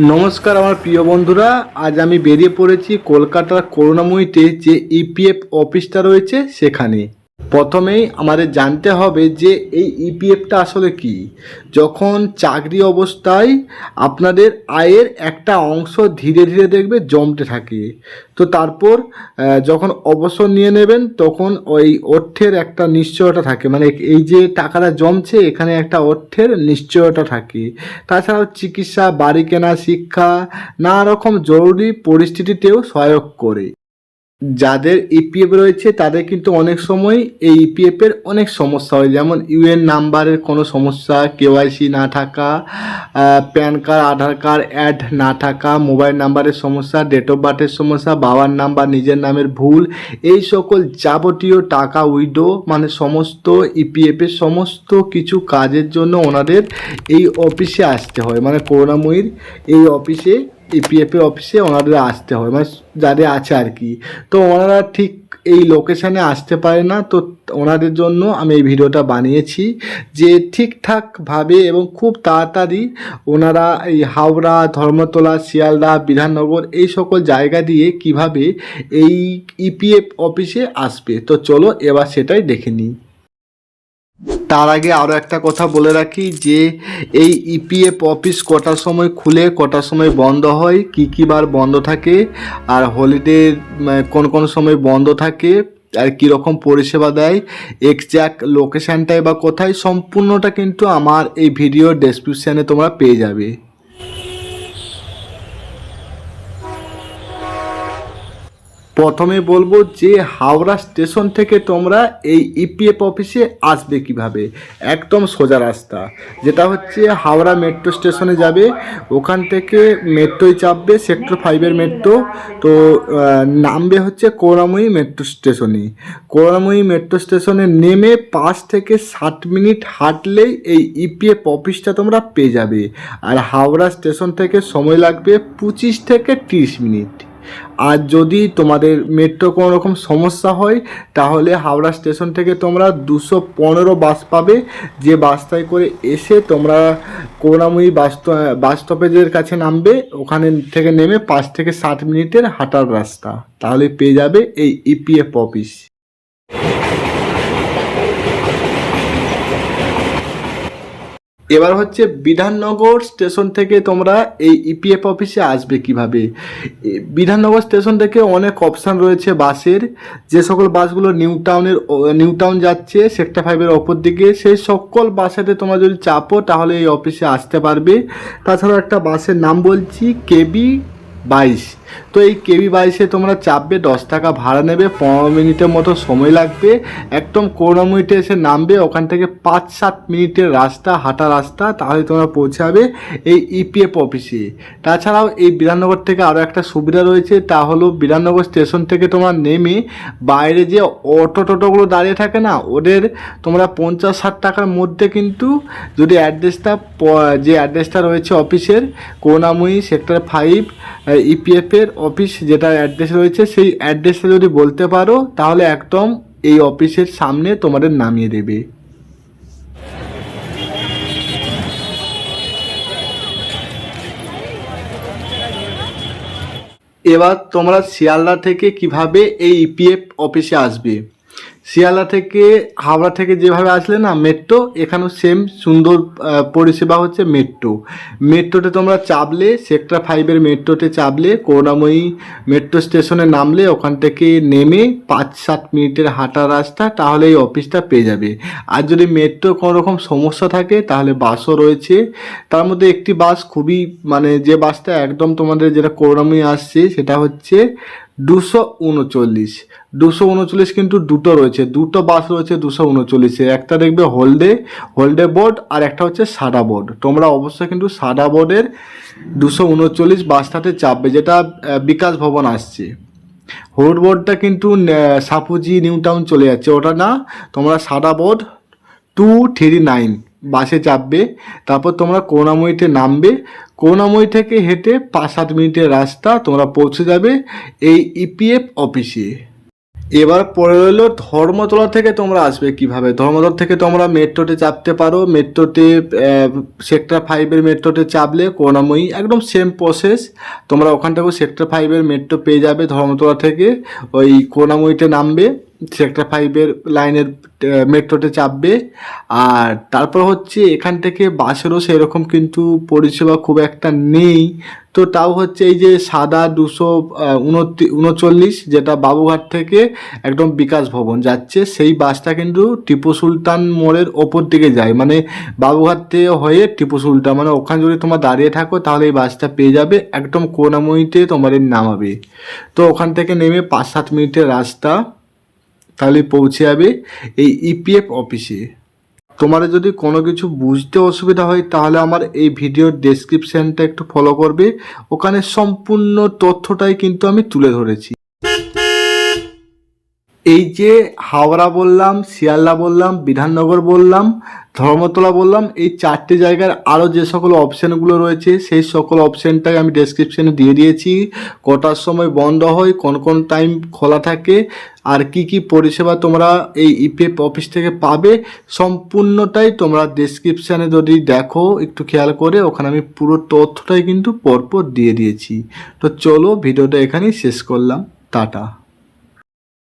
নমস্কার আমার প্রিয় বন্ধুরা, আজ আমি বেরিয়ে পড়েছি কলকাতার করুণাময়ীতে যে ইপিএফ অফিসটা রয়েছে সেখানে। প্রথমেই আমাদের জানতে হবে যে এই ইপিএফটা আসলে কি। যখন চাকরি অবস্থায় আপনাদের আয়ের একটা অংশ ধীরে ধীরে দেখবে জমতে থাকে, তো তারপর যখন অবসর নিয়ে নেবেন তখন ওই অর্থের একটা নিশ্চয়তা থাকে, মানে এই যে টাকাটা জমছে এখানে একটা অর্থের নিশ্চয়তা থাকে। তাছাড়াও চিকিৎসা, বাড়ি কেনা, শিক্ষা, নানা রকম জরুরি পরিস্থিতিতেও সহায়ক করে। যাদের ইপিএফ রয়েছে তাদের কিন্তু অনেক সময় এই ইপিএফ এর অনেক সমস্যা হয়, যেমন ইউএন নাম্বারের কোনো সমস্যা, কেওয়াইসি না থাকা, প্যান কার্ড আধার কার্ড অ্যাড না থাকা, মোবাইল নাম্বারের সমস্যা, ডেট অফ বার্থের সমস্যা, বাবার নাম বা নিজের নামের ভুল, এই সকল যাবতীয় টাকা উইথড্র মানে সমস্ত ইপিএফ এর সমস্ত কিছু কাজের জন্য ওনাদের এই অফিসে আসতে হয়, মানে করুণাময়ীর এই অফিসে, ইপিএফ এর অফিসে ওনাদের আসতে হয়, মানে যাদের আছে আর কি। তো ওনারা ঠিক এই লোকেশানে আসতে পারে না, তো ওনাদের জন্য আমি এই ভিডিওটা বানিয়েছি যে ঠিকঠাকভাবে এবং খুব তাড়াতাড়ি ওনারা এই হাওড়া, ধর্মতলা, শিয়ালদা, বিধাননগর এই সকল জায়গা দিয়ে কিভাবে এই ইপিএফ অফিসে আসবে। তো চলো এবার সেটাই দেখে নিই। তার আগে আরও একটা কথা বলে রাখি যে এই ইপিএফ অফিস কটার সময় খুলে কটার সময় বন্ধ হয়, কী কী বার বন্ধ থাকে, আর হলিডে কোন কোন সময় বন্ধ থাকে, আর কীরকম পরিষেবা দেয়, এক্স্যাক্ট লোকেশানটাই বা কোথায়, সম্পূর্ণটা কিন্তু আমার এই ভিডিওর ডেসক্রিপশানে তোমরা পেয়ে যাবে। প্রথমে বলবো যে হাওড়া স্টেশন থেকে তোমরা এই ইপিএফ অফিসে আসবে কিভাবে। একদম সোজা রাস্তা, যেটা হচ্ছে হাওড়া মেট্রো স্টেশনে যাবে, ওখান থেকে মেট্রোয় চাপবে, সেক্টর 5-এর মেট্রো। তো নামবে হচ্ছে করুণাময়ী মেট্রো স্টেশনে। করুণাময়ী মেট্রো স্টেশনে নেমে 5 থেকে 7 মিনিট হাঁটলেই এই ইপিএফ অফিসটা তোমরা পেয়ে যাবে। আর হাওড়া স্টেশন থেকে সময় লাগবে 25 থেকে 30 মিনিট। আর যদি তোমাদের মেট্রো কোনো রকম সমস্যা হয় তাহলে হাওড়া স্টেশন থেকে তোমরা 215 বাস পাবে, যে বাসটায় করে এসে তোমরা করুণাময়ী বাস স্টপেজের কাছে নামবে, ওখানে থেকে নেমে 5 থেকে 7 মিনিটের হাঁটার রাস্তা, তাহলে পেয়ে যাবে এই ইপিএফ অফিস। এবার হচ্ছে বিধাননগর স্টেশন থেকে তোমরা এই ইপিএফ অফিসে আসবে কিভাবে। বিধাননগর স্টেশন থেকে অনেক অপশান রয়েছে বাসের, যে সকল বাসগুলো নিউ টাউন যাচ্ছে সেক্টর 5-এর অপর দিকে, সেই সকল বাসেতে তোমরা যদি চাপো তাহলে এই অফিসে আসতে পারবে। তাছাড়াও একটা বাসের নাম বলছি KB22। তো এই KB22-এ তোমরা চাপবে, 10 টাকা ভাড়া নেবে, 15 মিনিটের মতো সময় লাগবে। একদম করুণাময়ীতে এসে নামবে, ওখান থেকে 5-7 মিনিটের রাস্তা, হাঁটা রাস্তা, তাহলে তোমরা পৌঁছাবে এই ইপিএফ অফিসে। তাছাড়াও এই বিধাননগর থেকে আরও একটা সুবিধা রয়েছে, তা হলো বিধাননগর স্টেশন থেকে তোমরা নেমে বাইরে যে অটো টোটোগুলো দাঁড়িয়ে থাকে না, ওদের তোমরা 50-60 টাকার মধ্যে কিন্তু যদি যে অ্যাড্রেসটা রয়েছে অফিসের, করুণাময়ী সেক্টর 5 ইপিএফ এর অফিস যেটা অ্যাড্রেস রয়েছে, সেই অ্যাড্রেসটা যদি বলতে পারো তাহলে একদম এই অফিসের সামনে তোমাদের নামিয়ে দেবে। এবার তোমরা শিয়ালদা থেকে কিভাবে এই ইপিএফ অফিসে আসবে। শিয়ালদা থেকে হাওড়া থেকে যেভাবে আসলে না মেট্রো, এখানেও সেম সুন্দর পরিষেবা হচ্ছে মেট্রোতে তোমরা চাপলে, সেক্টর 5-এর মেট্রোতে চাপলে, করুণাময়ী মেট্রো স্টেশনে নামলে, ওখান থেকে নেমে 5-7 মিনিটের হাঁটা রাস্তা, তাহলে এই অফিসটা পেয়ে যাবে। আর যদি মেট্রো কোনো রকম সমস্যা থাকে তাহলে বাসও রয়েছে। তার মধ্যে একটি বাস খুবই, মানে যে বাসটা একদম তোমাদের যেটা করুণাময়ী আসছে সেটা হচ্ছে 239 কিন্তু দুটো রয়েছে, দুটো বাস রয়েছে 239-এ। একটা দেখবে হোল্ডে বোর্ড, আর একটা হচ্ছে সাদা বোর্ড। তোমরা অবশ্যই কিন্তু সাদা বোর্ডের 239 বাসটাতে চাপবে, যেটা বিকাশ ভবন আসছে। হলুদ বোর্ডটা কিন্তু সাপুজি নিউ টাউন চলে যাচ্ছে, ওটা না, তোমরা সাদা বোর্ড 239 বাসে চাপবে। তারপর তোমরা করুণাময়ীতে নামবে, করুণাময়ী থেকে হেঁটে 5-7 মিনিটের রাস্তা, তোমরা পৌঁছে যাবে এই ইপিএফ অফিসে। এবার পড়ে রইলো ধর্মতলা থেকে তোমরা আসবে কিভাবে। ধর্মতলা থেকে তোমরা মেট্রোতে চাপতে পারো, মেট্রোতে সেক্টর 5-এর মেট্রোতে চাপলে করুণাময়ী একদম সেম প্রসেস, তোমরা ওখান থেকেও সেক্টর 5-এর মেট্রো পেয়ে যাবে। ধর্মতলা থেকে ওই করুণাময়ীতে নামবে, সেক্টর 5-এর লাইনের মেট্রোতে চাপবে। আর তারপর হচ্ছে এখান থেকে বাসেরও সেরকম কিন্তু পরিষেবা খুব একটা নেই, তো তাও হচ্ছে এই যে সাদা 239 যেটা বাবুঘাট থেকে একদম বিকাশ ভবন যাচ্ছে, সেই বাসটা কিন্তু টিপু সুলতান মোড়ের ওপর দিকে যায়, মানে বাবুঘাট থেকে হয়ে টিপু সুলতান, মানে ওখানে যদি তোমরা দাঁড়িয়ে থাকো তাহলে এই বাসটা পেয়ে যাবে, একদম করুণাময়ীতে তোমাদের নামাবে। তো ওখান থেকে নেমে 5-7 মিনিটের রাস্তা, তাহলে পৌঁছে যাবে এই ইপিএফ অফিসে। তোমাদের যদি কোনো কিছু বুঝতে অসুবিধা হয় তাহলে আমার এই ভিডিওর ডেসক্রিপশানটা একটু ফলো করবে, ওখানে সম্পূর্ণ তথ্যটাই কিন্তু আমি তুলে ধরেছি। এই যে হাওড়া বললাম, শিয়ালদা বললাম, বিধাননগর বললাম, ধর্মতলা বললাম, এই 4টে জায়গার আরও যে সকল অপশানগুলো রয়েছে সেই সকল অপশানটাই আমি ডেসক্রিপশানে দিয়ে দিয়েছি। কটার সময় বন্ধ হয়, কোন কোন টাইম খোলা থাকে, আর কি কি পরিষেবা তোমরা এই ইপিএফ অফিস থেকে পাবে, সম্পূর্ণটাই তোমরা ডেসক্রিপশানে যদি দেখো একটু খেয়াল করে, ওখানে আমি পুরো তথ্যটাই কিন্তু পরপর দিয়ে দিয়েছি। তো চলো ভিডিওটা এখানেই শেষ করলাম, টাটা।